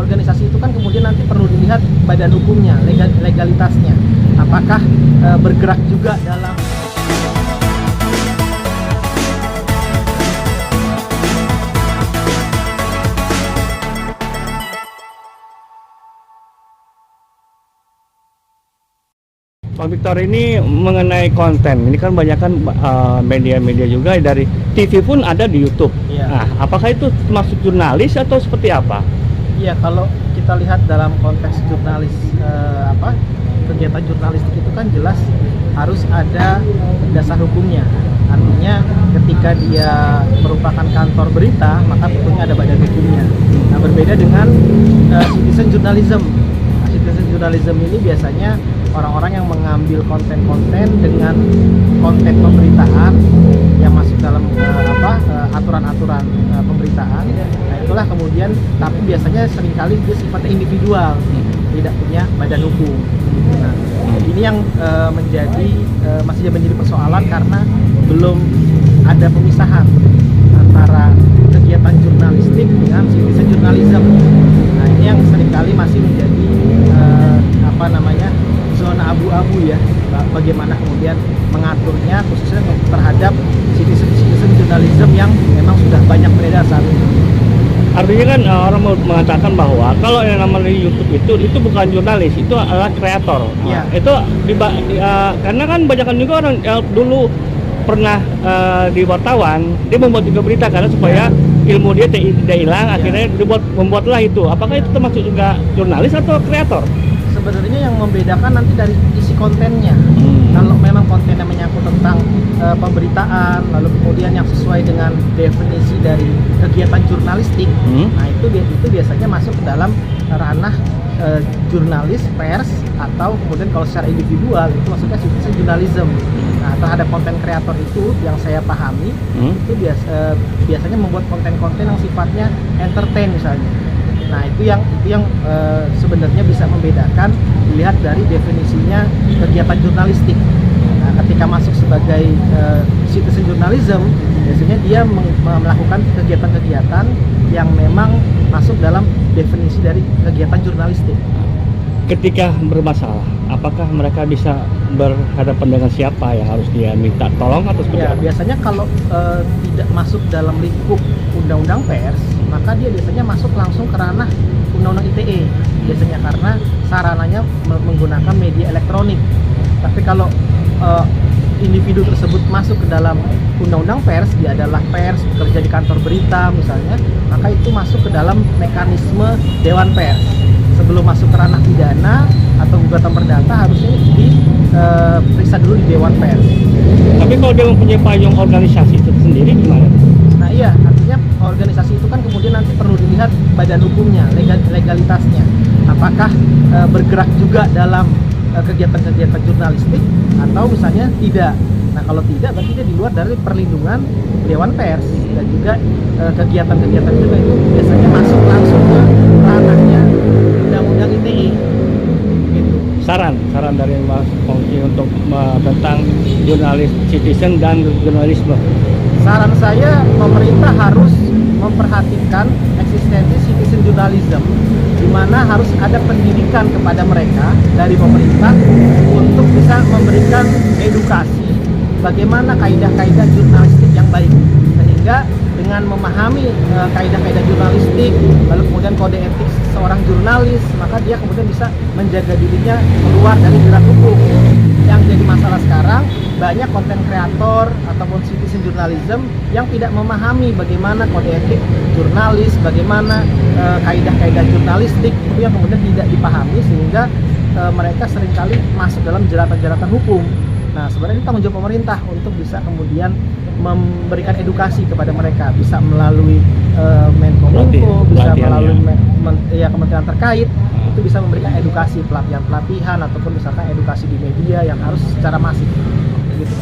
organisasi itu kan kemudian nanti perlu dilihat badan hukumnya, legalitasnya. Apakah bergerak juga dalam Pak Victor, ini mengenai konten, ini kan banyak kan media-media juga dari TV pun ada di YouTube. Iya. Nah, apakah itu termasuk jurnalis atau seperti apa? Iya, kalau kita lihat dalam konteks jurnalis kegiatan jurnalistik itu kan jelas harus ada dasar hukumnya. Artinya ketika dia merupakan kantor berita, maka tentunya ada badan hukumnya. Nah, berbeda dengan citizen journalism. Citizen journalism ini biasanya orang-orang yang mengambil konten-konten dengan konten pemberitaan yang masuk dalam aturan-aturan pemberitaan. Nah, itulah kemudian, tapi biasanya seringkali dia sifatnya individual, tidak punya badan hukum. Nah, ini yang masih menjadi persoalan karena belum ada pemisahan antara kegiatan jurnalistik dengan citizen journalism. Nah, ini yang seringkali masih menjadi zona abu-abu ya, bagaimana kemudian mengaturnya khususnya terhadap citizen journalism yang memang sudah banyak beredar saat ini. Artinya kan orang mengatakan bahwa kalau yang namanya YouTube itu bukan jurnalis, itu adalah kreator. Iya. Itu karena kan banyak juga orang yang dulu pernah di wartawan, dia membuat juga berita karena supaya ilmu dia tidak hilang, akhirnya membuatlah itu. Apakah itu termasuk juga jurnalis atau kreator? Sebenarnya yang membedakan nanti dari isi kontennya. Kalau memang kontennya menyangkut tentang pemberitaan, lalu kemudian yang sesuai dengan definisi dari kegiatan jurnalistik, nah itu biasanya masuk ke dalam ranah jurnalis, pers, atau kemudian kalau secara individual itu maksudnya citizen journalism. Nah, terhadap konten kreator itu yang saya pahami itu biasanya membuat konten-konten yang sifatnya entertain misalnya. Nah, itu yang sebenarnya bisa membedakan dilihat dari definisinya kegiatan jurnalistik. Nah, ketika masuk sebagai citizen journalism, biasanya dia melakukan kegiatan-kegiatan yang memang masuk dalam definisi dari kegiatan jurnalistik. Ketika bermasalah, apakah mereka bisa berhadapan dengan siapa yang harus dia minta tolong atau seperti apa? Biasanya kalau tidak masuk dalam lingkup undang-undang pers, maka dia biasanya masuk langsung ke ranah undang-undang ITE. Biasanya karena sarananya menggunakan media elektronik. Tapi kalau individu tersebut masuk ke dalam undang-undang pers, dia adalah pers, bekerja di kantor berita misalnya, maka itu masuk ke dalam mekanisme Dewan Pers. Sebelum masuk ke ranah pidana atau gugatan perdata harusnya diperiksa dulu di Dewan Pers. Tapi kalau dia mempunyai payung organisasi itu sendiri gimana? Nah iya, artinya organisasi itu kan kemudian nanti perlu dilihat badan hukumnya, legalitasnya. Apakah bergerak juga dalam kegiatan-kegiatan jurnalistik atau misalnya tidak. Nah kalau tidak, berarti dia di luar dari perlindungan Dewan Pers. Dan juga kegiatan-kegiatan juga itu biasanya masuk langsung ke ranahnya Undang-Undang ITE. Gitu. Saran dari Mas Pongki untuk tentang jurnalis citizen dan jurnalisme. Saran saya, pemerintah harus memperhatikan eksistensi citizen journalism, di mana harus ada pendidikan kepada mereka dari pemerintah untuk bisa memberikan edukasi bagaimana kaidah-kaidah jurnalistik yang baik, sehingga dengan memahami kaidah-kaidah jurnalistik, lalu kemudian kode etik seorang jurnalis, maka dia kemudian bisa menjaga dirinya keluar dari jerat hukum. Yang jadi masalah sekarang, banyak konten kreator ataupun citizen journalism yang tidak memahami bagaimana kode etik jurnalis, bagaimana kaidah-kaidah jurnalistik, itu yang kemudian tidak dipahami sehingga mereka seringkali masuk dalam jeratan-jeratan hukum. Nah, sebenarnya ini tanggung jawab pemerintah untuk bisa kemudian memberikan edukasi kepada mereka, bisa melalui Menkominfo, bisa melalui kementerian terkait, itu bisa memberikan edukasi, pelatihan ataupun misalkan edukasi di media yang harus secara masif, gitu.